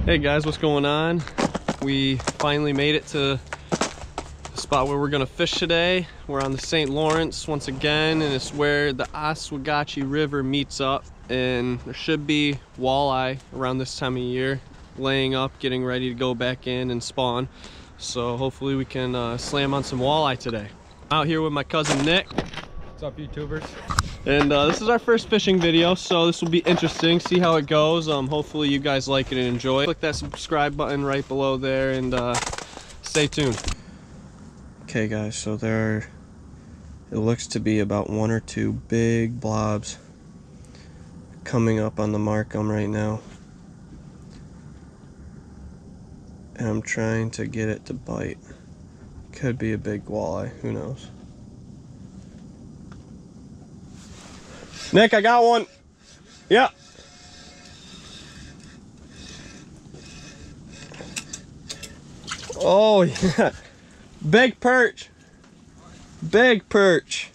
Hey guys, what's going on? We finally made it to the spot where we're gonna fish today. We're on the St. Lawrence once again, and it's where the Oswegatchie River meets up, and there should be walleye around this time of year laying up, getting ready to go back in and spawn. So hopefully we can slam on some walleye today. Out here with my cousin Nick. What's up, YouTubers? And this is our first fishing video, so this will be interesting. See how it goes. Hopefully you guys like it and enjoy. Click that subscribe button right below there and stay tuned. Okay guys, so it looks to be about 1 or 2 big blobs coming up on the Markham right now. And I'm trying to get it to bite. Could be a big walleye, who knows. Nick, I got one. Yeah. Oh yeah. Big perch. Big perch.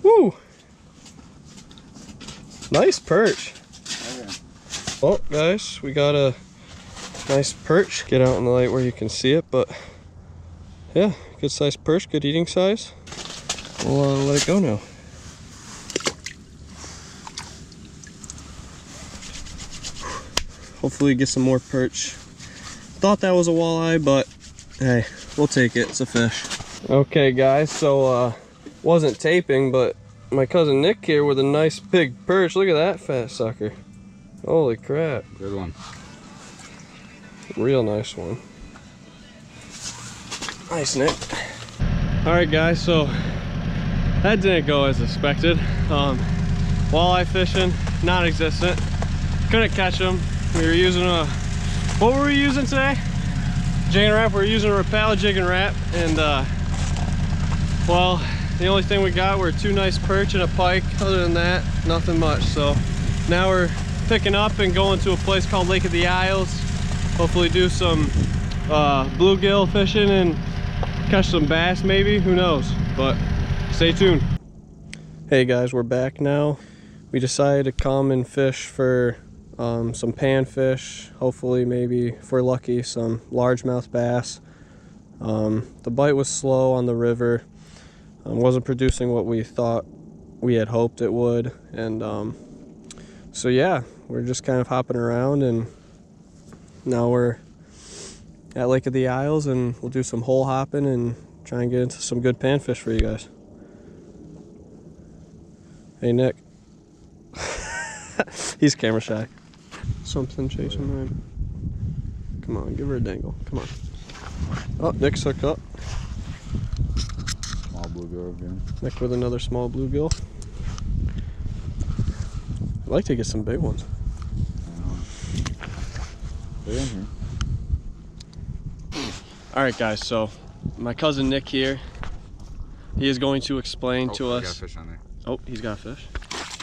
Woo. Nice perch. Okay. Oh guys, we got a nice perch. Get out in the light where you can see it, but yeah, good size perch, good eating size. We'll let it go now. Hopefully get some more perch. Thought that was a walleye, but hey, we'll take it. It's a fish. Okay guys, so wasn't taping, but my cousin Nick here with a nice big perch. Look at that fat sucker. Holy crap. Good one. Real nice one. Nice, Nick. Alright guys, so that didn't go as expected. Walleye fishing, non-existent. Couldn't catch them. We were using what were we using today? Jig and wrap. We were using a Rapala jig and wrap, and well, the only thing we got were 2 nice perch and a pike. Other than that, nothing much. So now we're picking up and going to a place called Lake of the Isles. Hopefully do some bluegill fishing and catch some bass maybe, who knows, but stay tuned. Hey guys, we're back now. We decided to come and fish for some panfish, hopefully maybe, if we're lucky, some largemouth bass. The bite was slow on the river, wasn't producing what we thought we had hoped it would, and so yeah, we're just kind of hopping around, and now we're at Lake of the Isles, and we'll do some hole hopping and try and get into some good panfish for you guys. Hey Nick. He's camera shy. Something chasing mine. Come on, give her a dangle. Come on. Oh, Nick's hooked up. Small bluegill again. Nick with another small bluegill. I'd like to get some big ones. They're in here. Alright guys, so my cousin Nick here, he is going to explain to us. Got a fish on there. Oh, he's got a fish.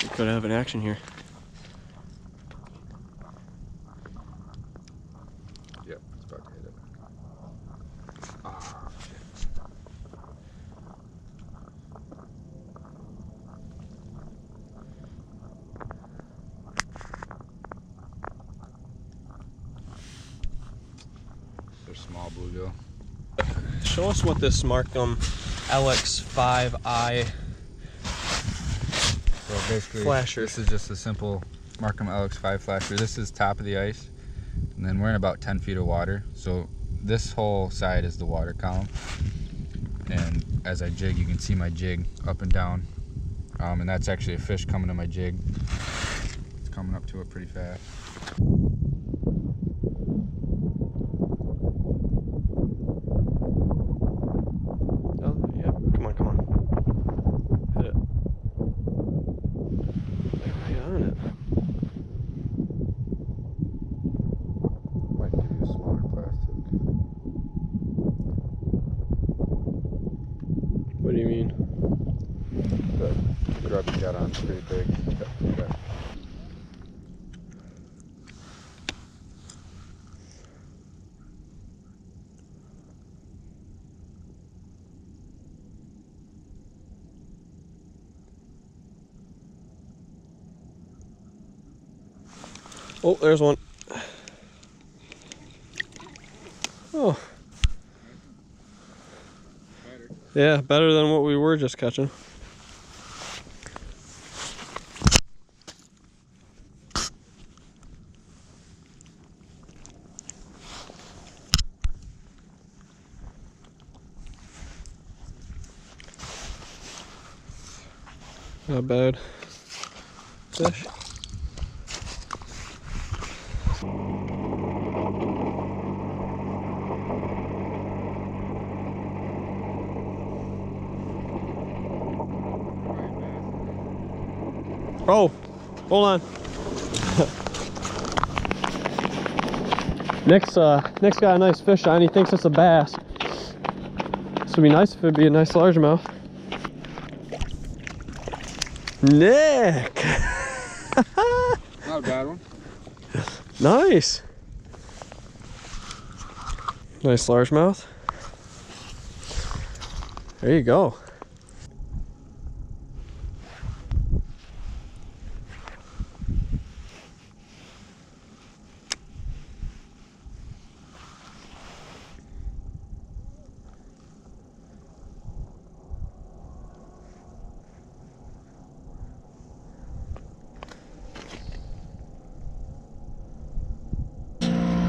We could have an action here. Yep, it's about to hit it. Ah. They're small bluegill. Show us what this Markham LX5i So basically, flasher. This is just a simple Markham LX5 flasher. This is top of the ice, and then we're in about 10 feet of water. So this whole side is the water column, and as I jig, you can see my jig up and down, and that's actually a fish coming to my jig. It's coming up to it pretty fast. Oh, yep. Come on, come on. Hit it. Right on it. Might give you a smaller plastic. What do you mean? The grub you got on is pretty big. Okay. Oh, there's one. Oh. Yeah, better than what we were just catching. Not bad fish. Oh, hold on. Nick's got a nice fish on. He thinks it's a bass. This would be nice if it'd be a nice largemouth. Nick! Not a bad one. Nice. Nice largemouth. There you go.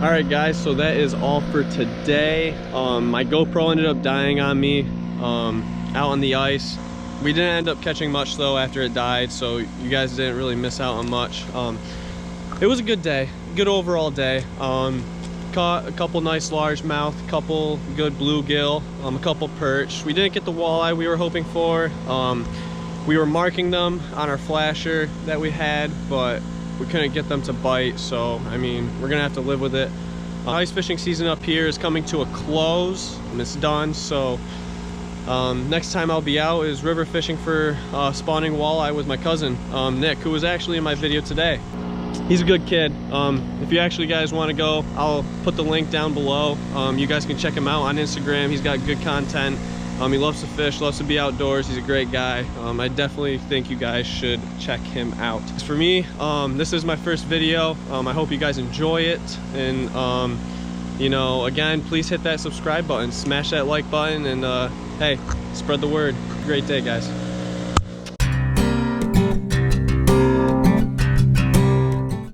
Alright guys, so that is all for today. My GoPro ended up dying on me out on the ice. We didn't end up catching much though after it died, so you guys didn't really miss out on much. It was a good day, good overall day. Caught a couple nice largemouth, a couple good bluegill, a couple perch. We didn't get the walleye we were hoping for. We were marking them on our flasher that we had, but we couldn't get them to bite, so I mean, we're gonna have to live with it. Ice fishing season up here is coming to a close, and it's done, so next time I'll be out is river fishing for spawning walleye with my cousin, Nick, who was actually in my video today. He's a good kid. If you actually guys want to go, I'll put the link down below. You guys can check him out on Instagram. He's got good content. He loves to fish, loves to be outdoors. He's a great guy. I definitely think you guys should check him out. As for me, this is my first video. I hope you guys enjoy it. And, you know, again, please hit that subscribe button, smash that like button, and hey, spread the word. Great day, guys.